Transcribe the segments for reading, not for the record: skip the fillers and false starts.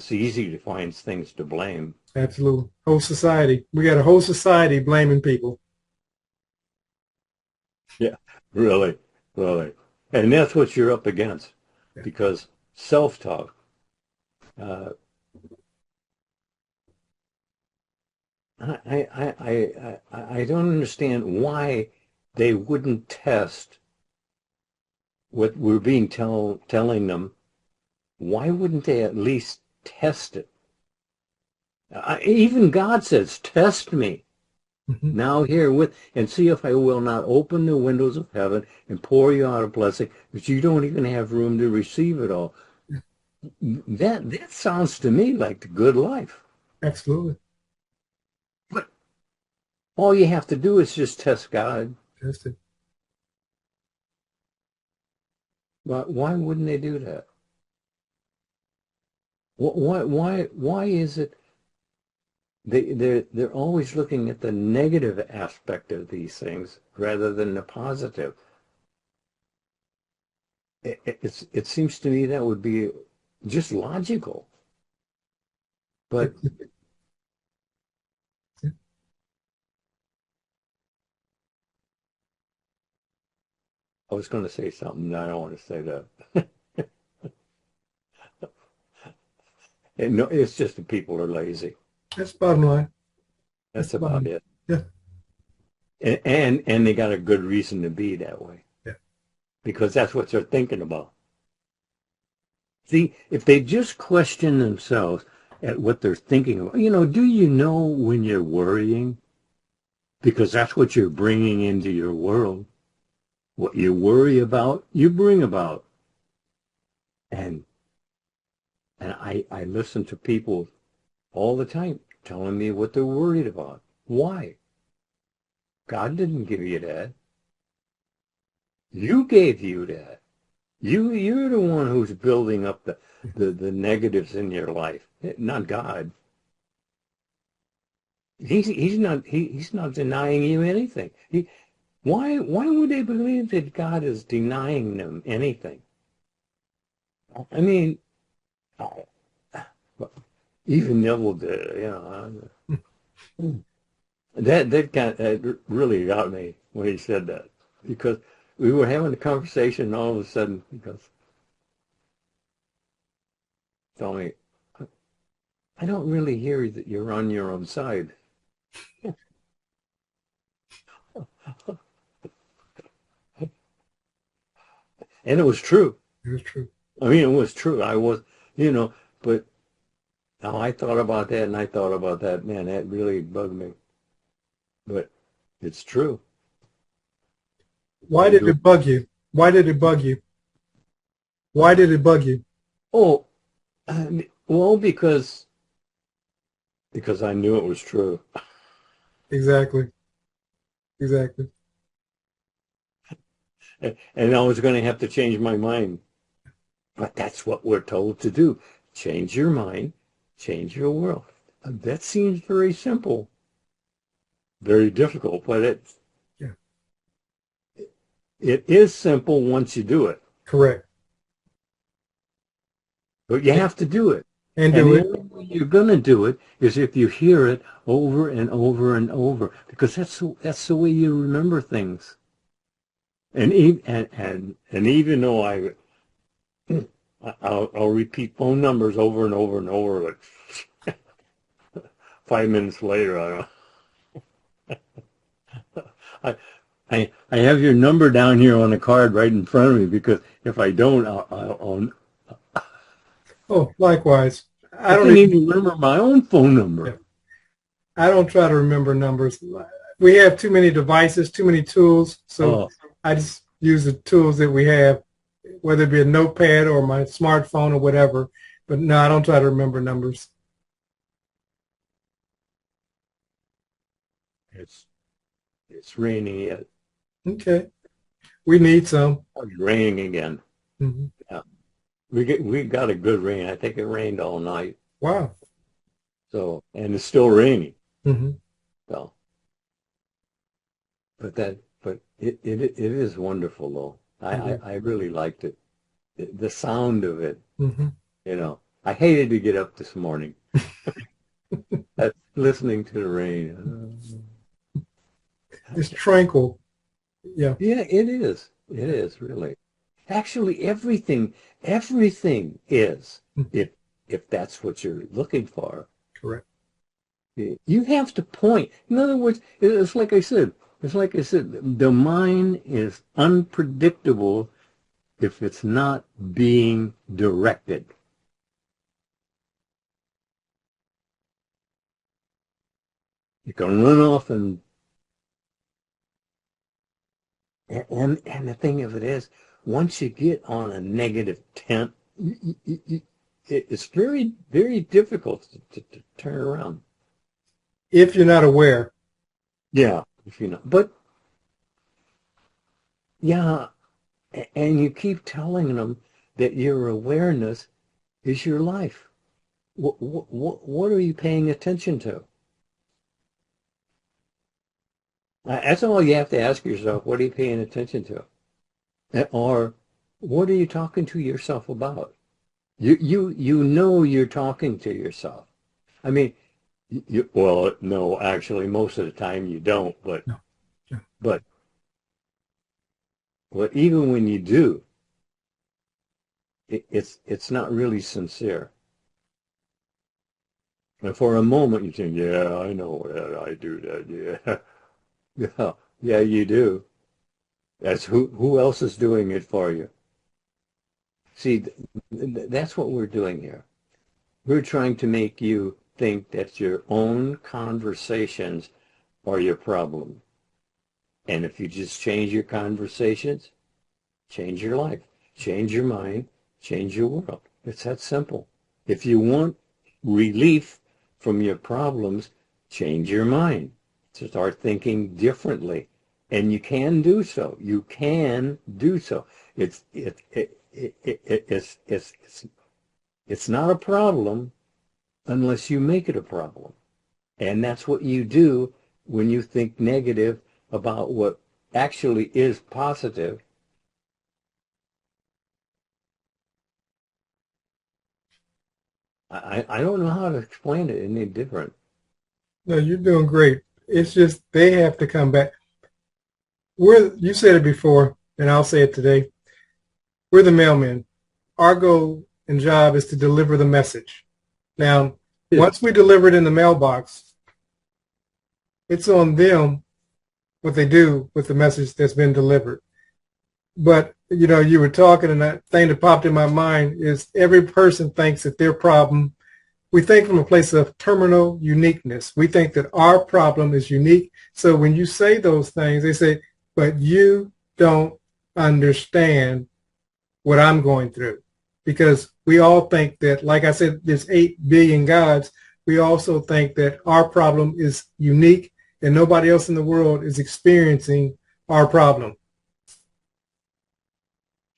it's easy to find things to blame. Absolutely. Whole society. We got a whole society blaming people. Yeah, really, really. And that's what you're up against, Yeah. because self-talk, uh, I don't understand why they wouldn't test what we're telling them. Why wouldn't they at least test it? Even God says, test me Hmm. now herewith and see if I will not open the windows of heaven and pour you out a blessing that you don't even have room to receive it all. That sounds to me like the good life. Absolutely. But all you have to do is just test God. That's it. But why wouldn't they do that? Why is it they're always looking at the negative aspect of these things rather than the positive? It seems to me that would be just logical. But I was going to say something. I don't want to say that. No, it's just that people are lazy. That's the bottom line. That's That's the bottom about line. it. Yeah. And they got a good reason to be that way, Yeah. because that's what they're thinking about. See, if they just question themselves at what they're thinking about, do you know when you're worrying? Because that's what you're bringing into your world. What you worry about, you bring about. And I listen to people all the time telling me what they're worried about. Why? God didn't give you that. You gave you that. You're the one who's building up the negatives in your life, not God. He's not denying you anything. Why would they believe that God is denying them anything? I mean, even Neville did. That really got me when he said that, because we were having a conversation and all of a sudden he goes, tell me, I don't really hear that you're on your own side. And it was true. It was true. I mean, it was true. I was, but now I thought about that and I thought about that. Man, that really bugged me. But it's true. Why I did do. it bug you? Why did it bug you? Why did it bug you? Oh, well, because I knew it was true. Exactly. Exactly. And I was going to have to change my mind. But that's what we're told to do. Change your mind, change your world. That seems very simple, very difficult, but Yeah. it is simple once you do it. Correct. But you have to do it. And And do the it. only way you're going to do it is if you hear it over and over and over, because that's the way you remember things. And even though I'll repeat phone numbers over and over and over, like 5 minutes later, I I have your number down here on the card right in front of me, because if I don't, Oh, likewise. I I don't couldn't even, even remember my own phone number. yeah. I don't try to remember numbers. We have too many devices, too many tools. So Oh, I just use the tools that we have, whether it be a notepad or my smartphone or whatever. But no, I don't try to remember numbers. it's it's raining yet. Okay. We need some. It's raining again. Hmm. Yeah. We got a good rain. I think it rained all night. Wow. So, and it's still raining. Hmm. So, but it is wonderful though. I really liked it. The sound of it, Hmm. you know. I hated to get up this morning. Listening to the rain. It's tranquil. Yeah. Yeah, it is. It is really. Actually, everything is, if that's what you're looking for. Correct. You have to point. In other words, it's like I said. It's like I said. The mind is unpredictable if it's not being directed. You can run off and the thing of it is, once you get on a negative tent, it's very, very difficult to turn around. If you're not aware. Yeah, if you know. But, yeah, and you keep telling them that your awareness is your life. What are you paying attention to? That's all you have to ask yourself. What are you paying attention to? Or what are you talking to yourself about? You know you're talking to yourself. I mean, well, no, actually, most of the time you don't. But No. Yeah. but even when you do, it's not really sincere. And for a moment you think, yeah, I know that, I do that, yeah, yeah, you do. That's who else is doing it for you? See, that's what we're doing here. We're trying to make you think that your own conversations are your problem. And if you just change your conversations, change your life, change your mind, change your world. It's that simple. If you want relief from your problems, change your mind. Start thinking differently. And you can do so. You can do so. It's not a problem unless you make it a problem. And that's what you do when you think negative about what actually is positive. I don't know how to explain it any different. No, you're doing great. It's just they have to come back. You said it before, and I'll say it today. We're the mailmen. Our goal and job is to deliver the message. Now, once we deliver it in the mailbox, it's on them what they do with the message that's been delivered. But, you were talking, and that thing that popped in my mind is every person thinks that their problem, we think from a place of terminal uniqueness. We think that our problem is unique. So when you say those things, they say, but you don't understand what I'm going through. Because we all think that, like I said, there's 8 billion gods. We also think that our problem is unique and nobody else in the world is experiencing our problem.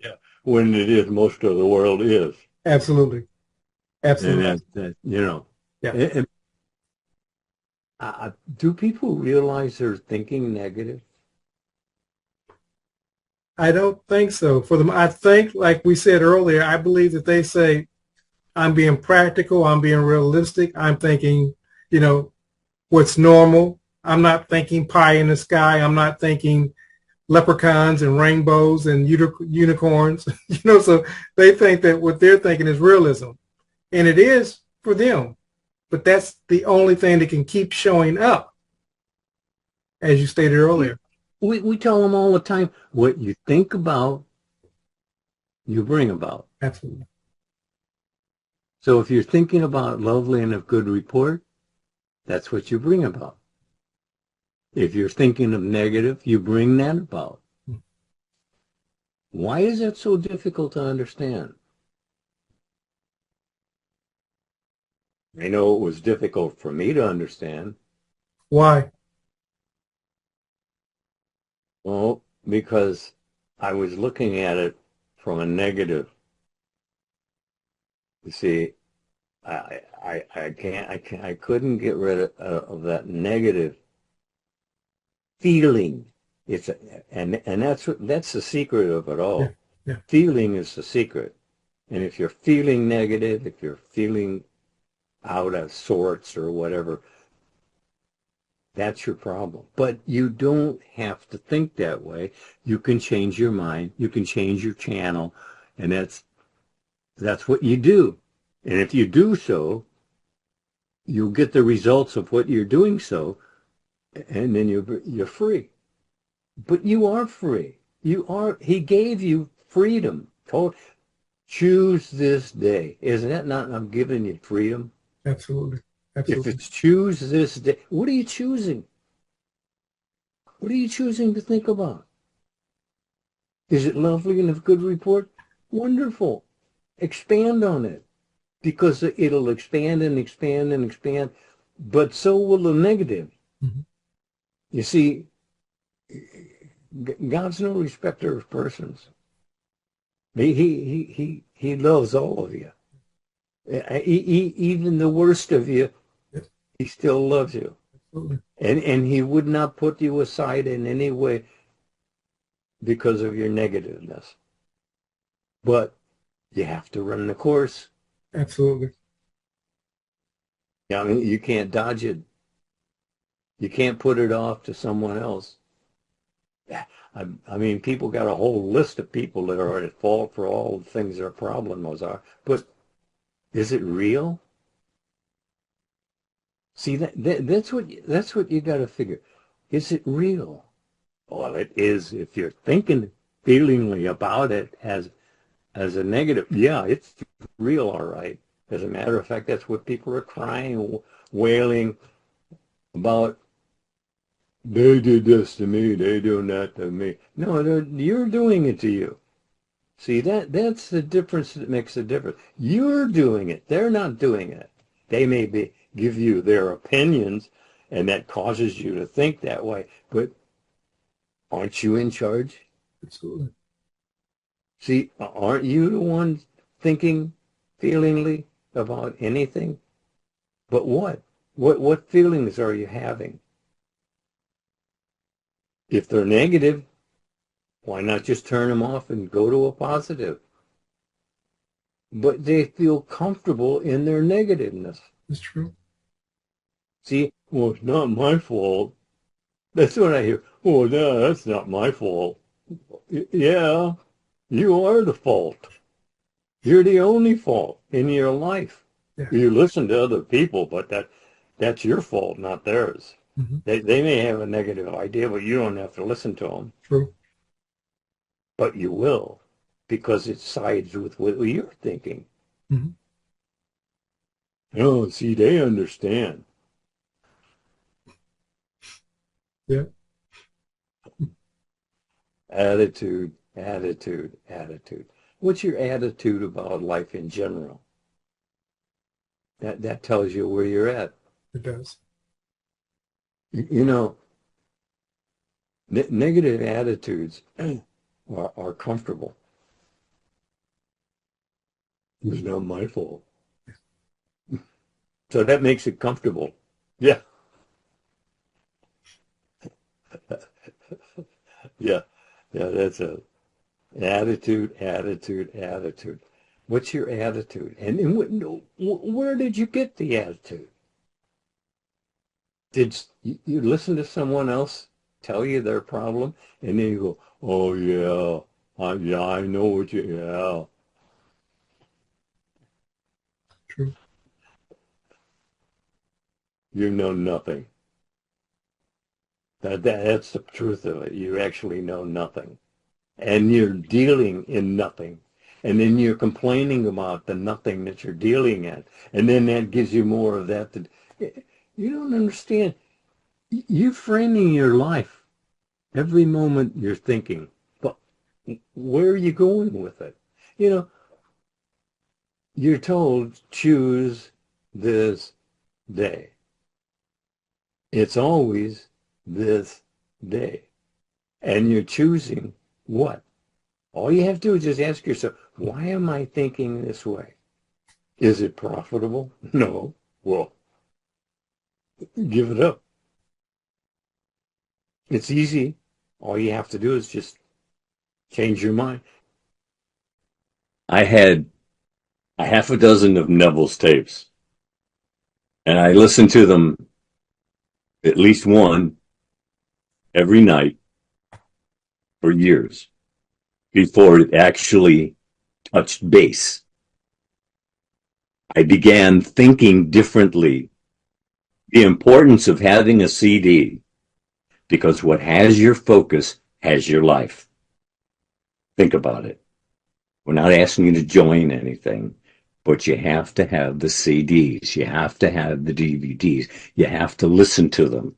Yeah. When it is, most of the world is. Absolutely. Absolutely. And that Yeah. do people realize they're thinking negative? I don't think so. For them, I think, like we said earlier, I believe that they say, I'm being practical, I'm being realistic, I'm thinking, what's normal. I'm not thinking pie in the sky. I'm not thinking leprechauns and rainbows and unicorns. So they think that what they're thinking is realism. And it is for them. But that's the only thing that can keep showing up, as you stated earlier. We tell them all the time, what you think about, you bring about. Absolutely. So if you're thinking about lovely and of good report, that's what you bring about. If you're thinking of negative, you bring that about. Why is that so difficult to understand? I know it was difficult for me to understand. Why? Well, because I was looking at it from a negative. You see, I couldn't get rid of that negative feeling. And that's the secret of it all. Yeah. Yeah. Feeling is the secret. And if you're feeling negative, if you're feeling out of sorts or whatever, that's your problem. But you don't have to think that way. You can change your mind. You can change your channel. And that's what you do. And if you do so, you'll get the results of what you're doing so, and then you're free. But you are free. He gave you freedom. Choose this day. Isn't that not, I'm giving you freedom? Absolutely. If Absolutely. it's choose this day, what are you choosing? What are you choosing to think about? Is it lovely and a good report? Wonderful. Expand on it, because it'll expand and expand and expand, but so will the negative. Mm-hmm. You see, God's no respecter of persons. He loves all of you. Even the worst of you, Yes. he still loves you. Absolutely. And he would not put you aside in any way because of your negativeness. But you have to run the course. Absolutely. I mean, you can't dodge it. You can't put it off to someone else. I mean, people got a whole list of people that are at fault for all the things their problems are. But is it real? See, that's what you got to figure. Is it real? Well, it is if you're thinking feelingly about it as a negative. Yeah, it's real, all right. As a matter of fact, that's what people are crying, wailing about. They did this to me. They do that to me. No, you're doing it to you. See, that's the difference that makes the difference. You're doing it. They're not doing it. They may give you their opinions, and that causes you to think that way. But aren't you in charge? Absolutely. See, aren't you the one thinking feelingly about anything? But what? What feelings are you having? If they're negative, why not just turn them off and go to a positive? But they feel comfortable in their negativeness. It's true. See, well, it's not my fault. That's what I hear. Oh, no, that's not my fault. Yeah, you are the fault. You're the only fault in your life. Yeah. You listen to other people, but that's your fault, not theirs. Mm-hmm. They may have a negative idea, but you don't have to listen to them. True. But you will, because it sides with what you're thinking. Mm-hmm. Oh, see, they understand. Yeah. Attitude, attitude, attitude. What's your attitude about life in general? That tells you where you're at. It does. You know, negative attitudes are comfortable. It's not my fault. So that makes it comfortable. Yeah. Yeah. Yeah, that's a attitude, attitude, attitude. What's your attitude? And where did you get the attitude? Did you listen to someone else tell you their problem, and then you go, "Oh yeah, I know what you, yeah." True. You know nothing. That's the truth of it. You actually know nothing, and you're dealing in nothing, and then you're complaining about the nothing that you're dealing in, and then that gives you more of that. You don't understand. You're framing your life every moment you're thinking, but where are you going with it? You know, you're told choose this day. It's always this day. And you're choosing what? All you have to do is just ask yourself, why am I thinking this way? Is it profitable? No. Well, give it up. It's easy. All you have to do is just change your mind. I had a half a dozen of Neville's tapes. And I listened to them at least one every night for years before it actually touched base. I began thinking differently. The importance of having a CD, because what has your focus has your life. Think about it. We're not asking you to join anything, but you have to have the CDs. You have to have the DVDs. You have to listen to them.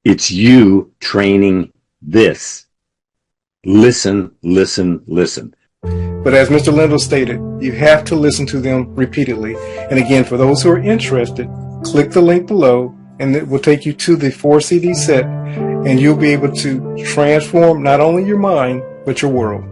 It's you training this. Listen, listen, listen. But as Mr. Lindell stated, you have to listen to them repeatedly. And again, for those who are interested, click the link below and it will take you to the 4 CD set, and you'll be able to transform not only your mind, but your world.